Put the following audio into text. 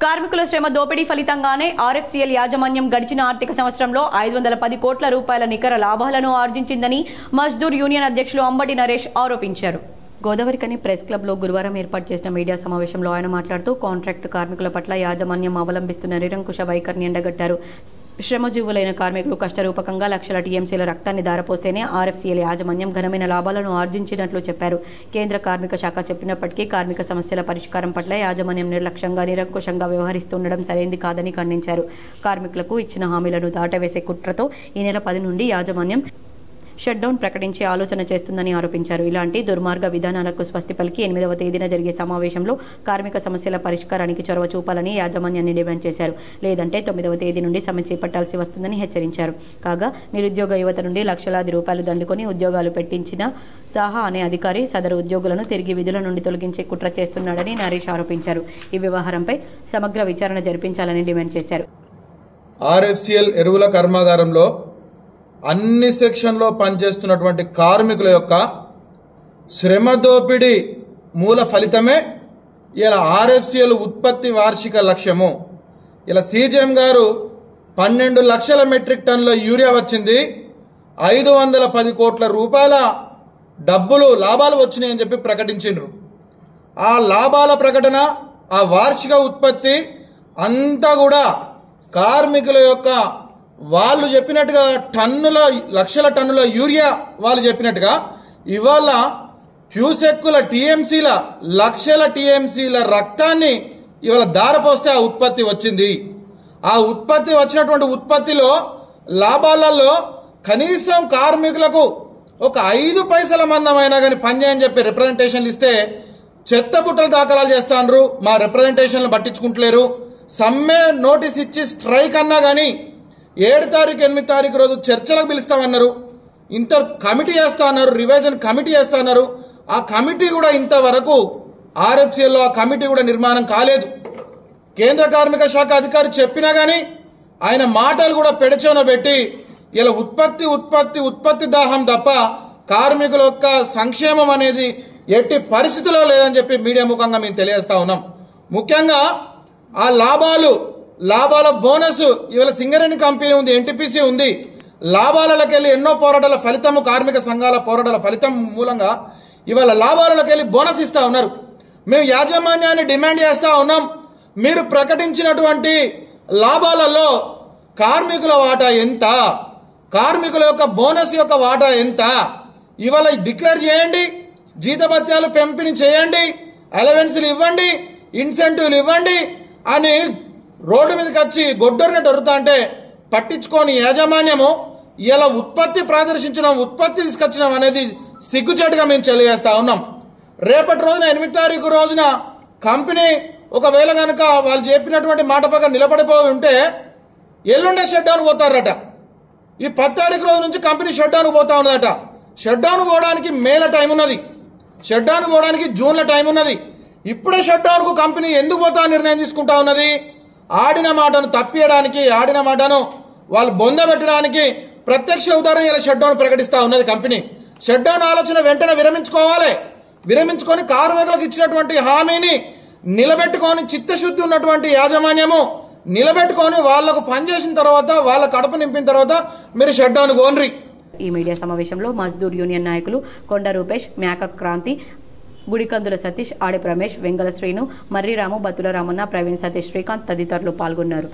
కార్మికుల శ్రమ దోపిడీ ఫలితంగానే ఆర్ఎఫ్సిఎల్ యాజమాన్యం గడిచిన ఆర్థిక సంవత్సరంలో 510 కోట్ల రూపాయల నికర లాభాలను ఆర్జించిందని మజ్దూర్ యూనియన్ అధ్యక్షులు అంబటి నరేష్ ఆరోపించారు. గోదావరికని ప్రెస్ క్లబ్లో గురువారం ఏర్పాటు చేసిన మీడియా సమావేశంలో ఆయన మాట్లాడుతూ కాంట్రాక్టు కార్మికుల పట్ల యాజమాన్యం అవలంబిస్తున్న నిరంకుశ వైఖరిని ఎండగట్టారు. శ్రమజీవులైన కార్మికులు కష్టరూపకంగా లక్షల టీఎంసీల రక్తాన్ని దారపోస్తేనే ఆర్ఎఫ్సిఎల్ యాజమాన్యం ఘనమైన లాభాలను ఆర్జించినట్లు చెప్పారు. కేంద్ర కార్మిక శాఖ చెప్పినప్పటికీ కార్మిక సమస్యల పరిష్కారం పట్ల యాజమాన్యం నిర్లక్ష్యంగా నిరంకుశంగా వ్యవహరిస్తుండడం సరైంది కాదని ఖండించారు. కార్మికులకు ఇచ్చిన హామీలను దాటవేసే కుట్రతో ఈ నెల 10 నుండి యాజమాన్యం షట్డౌన్ ప్రకటించే ఆలోచన చేస్తుందని ఆరోపించారు. ఇలాంటి దుర్మార్గ విధానాలకు స్వస్తి పలికి 8వ తేదీన జరిగే సమావేశంలో కార్మిక సమస్యల పరిష్కారానికి చొరవ చూపాలని యాజమాన్యాన్ని డిమాండ్ చేశారు. లేదంటే 9వ తేదీ నుండి సమ్మె చేపట్టాల్సి వస్తుందని హెచ్చరించారు. కాగా నిరుద్యోగ యువత నుండి లక్షలాది రూపాయలు దండుకొని ఉద్యోగాలు పెట్టించిన సాహా అనే అధికారి సదరు ఉద్యోగులను తిరిగి విధుల నుండి తొలగించే కుట్ర చేస్తున్నాడని నరేష్ ఆరోపించారు. ఈ వ్యవహారంపై సమగ్ర విచారణ జరిపించాలని డిమాండ్ చేశారు. ఆర్ఎఫ్సిఎల్ ఎరువుల కర్మాగారంలో అన్ని సెక్షన్లో పనిచేస్తున్నటువంటి కార్మికుల యొక్క శ్రమ దోపిడీ మూల ఫలితమే ఇలా ఆర్ఎఫ్సిఎల్ ఉత్పత్తి వార్షిక లక్ష్యము. ఇలా సీజీఎం గారు 12 లక్షల మెట్రిక్ టన్నుల యూరియా వచ్చింది, 510 కోట్ల రూపాయల లాభాలు వచ్చినాయని చెప్పి ప్రకటించారు. ఆ లాభాల ప్రకటన, ఆ వార్షిక ఉత్పత్తి అంతా కూడా కార్మికుల యొక్క వాళ్ళు చెప్పినట్టుగా లక్షల టన్నుల యూరియా వాళ్ళు చెప్పినట్టుగా ఇవాళ క్యూసెక్కుల టీఎంసీల లక్షల టీఎంసీల రక్తాన్ని ఇవాళ దారపోస్తే ఆ ఉత్పత్తి వచ్చింది. ఆ ఉత్పత్తి వచ్చినటువంటి ఉత్పత్తిలో లాభాలలో కనీసం కార్మికులకు ఒక 5 పైసల మందమైనా కానీ పనిచేయని చెప్పి రిప్రజెంటేషన్లు ఇస్తే చెత్త బుట్టలు దాఖలాలు చేస్తాండ్రు. మా రిప్రజెంటేషన్లు పట్టించుకుంటలేరు. సమ్మె నోటీస్ ఇచ్చి స్ట్రైక్ అన్నా కానీ 7 తారీఖు 8 తారీఖు రోజు చర్చలకు పిలుస్తామన్నారు. కమిటీ చేస్తా అన్నారు, రివిజన్ కమిటీ చేస్తా అన్నారు. ఆ కమిటీ కూడా ఇంతవరకు ఆర్ఎఫ్సిఎల్లో ఆ కమిటీ కూడా నిర్మాణం కాలేదు. కేంద్ర కార్మిక శాఖ అధికారి చెప్పినా గానీ ఆయన మాటలు కూడా పెడచోన పెట్టి ఇలా ఉత్పత్తి దాహం తప్ప కార్మికుల యొక్క సంక్షేమం అనేది ఎట్టి పరిస్థితుల్లో లేదని చెప్పి మీడియా ముఖంగా మేము తెలియజేస్తా ఉన్నాం. ముఖ్యంగా ఆ లాభాల బోనస్ ఇవాళ సింగరేణి కంపెనీ ఉంది, ఎన్టీపీసీ ఉంది. లాభాలకెళ్లి ఎన్నో పోరాటాల ఫలితము, కార్మిక సంఘాల పోరాటాల ఫలితం మూలంగా ఇవాళ లాభాలకెళ్లి బోనస్ ఇస్తా ఉన్నారు. మేము యాజమాన్యాన్ని డిమాండ్ చేస్తా ఉన్నాం, మీరు ప్రకటించినటువంటి లాభాలలో కార్మికుల వాటా ఎంత, కార్మికుల యొక్క బోనస్ యొక్క వాటా ఎంత ఇవాళ డిక్లేర్ చేయండి. జీతభత్యాలు పంపిణీ చేయండి, అలవెన్స్లు ఇవ్వండి, ఇన్సెంటివ్లు ఇవ్వండి అని రోడ్డు మీదకి వచ్చి గొడ్డరిని దొరుకుతా అంటే పట్టించుకొని యాజమాన్యము ఇలా ఉత్పత్తి ప్రదర్శించడం, ఉత్పత్తి తీసుకొచ్చడం అనేది సిగ్గుచేటుగా మేము తెలియజేస్తా ఉన్నాం. రేపటి రోజున 8 తారీఖు రోజున కంపెనీ ఒకవేళ కనుక వాళ్ళు చెప్పినటువంటి మాట పక్కన నిలబడిపోయి ఉంటే ఎల్లుండే షట్ డౌన్ పోతారట. ఈ 10 తారీఖు రోజు నుంచి కంపెనీ షట్ డౌన్ పోతా ఉన్నదట. షట్ డౌన్ పోవడానికి మేల టైం ఉన్నది, షట్ డౌన్ పోవడానికి జూన్లో టైం ఉన్నది. ఇప్పుడే షట్ డౌన్ కు కంపెనీ ఎందుకు పోతా నిర్ణయం తీసుకుంటా ఉన్నది? ఆడిన మాటను తప్పియడానికి, ఆడిన మాటను వాళ్ళు బొందబెట్టడానికి ప్రత్యక్ష ఉదాహరణ ఇలా షట్ డౌన్ ప్రకటిస్తా ఉన్నది కంపెనీ. షట్ డౌన్ ఆలోచన వెంటనే విరమించుకోవాలి. విరమించుకొని కార్మికులకు ఇచ్చినటువంటి హామీని నిలబెట్టుకొని చిత్తశుద్ధి ఉన్నటువంటి యాజమాన్యము నిలబెట్టుకొని వాళ్లకు పనిచేసిన తర్వాత, వాళ్ళ కడుపు నింపిన తర్వాత మీరు షట్ డౌన్ కోన్రి. ఈ మీడియా సమావేశంలో మజ్దూర్ యూనియన్ నాయకులు కొండ రూపేష్, మేక క్రాంతి, గుడికందుల సతీష్, ఆడి రమేష్, వెంగళ శ్రీను, మర్రిరాము, బతుల రామన్న, ప్రవీణ్ సతీష్, శ్రీకాంత్ తదితరులు పాల్గొన్నారు.